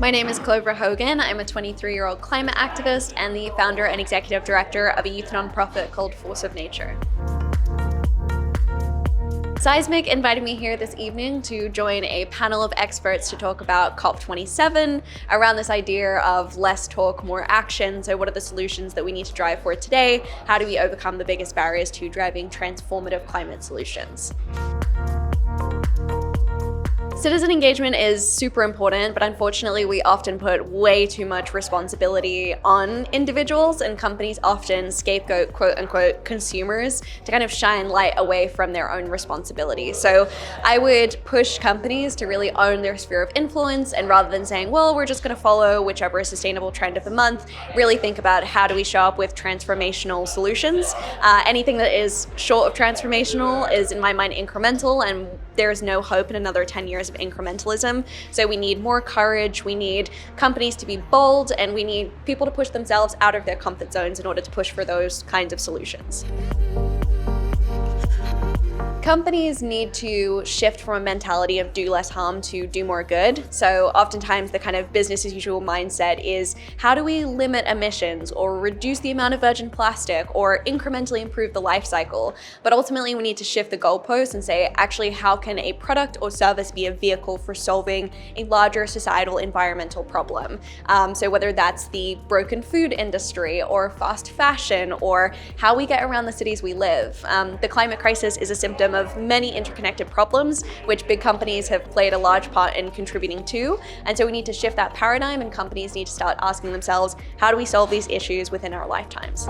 My name is Clover Hogan. I'm a 23-year-old climate activist and the founder and executive director of a youth nonprofit called Force of Nature. Seismic invited me here this evening to join a panel of experts to talk about COP27 around this idea of less talk, more action. So what are the solutions that we need to drive for today? How do we overcome the biggest barriers to driving transformative climate solutions? Citizen engagement is super important, but unfortunately we often put way too much responsibility on individuals, and companies often scapegoat quote-unquote consumers to kind of shine light away from their own responsibility. So I would push companies to really own their sphere of influence, and rather than saying, well, we're just going to follow whichever sustainable trend of the month, really think about how do we show up with transformational solutions. Anything that is short of transformational is, in my mind, incremental, and there's no hope in another 10 years of incrementalism. So we need more courage, we need companies to be bold, and we need people to push themselves out of their comfort zones in order to push for those kinds of solutions. Companies need to shift from a mentality of do less harm to do more good. So oftentimes the kind of business as usual mindset is, how do we limit emissions or reduce the amount of virgin plastic or incrementally improve the life cycle? But ultimately we need to shift the goalposts and say, actually, how can a product or service be a vehicle for solving a larger societal environmental problem? So whether that's the broken food industry or fast fashion or how we get around the cities we live. The climate crisis is a symptom of many interconnected problems, which big companies have played a large part in contributing to. And so we need to shift that paradigm, and companies need to start asking themselves, how do we solve these issues within our lifetimes?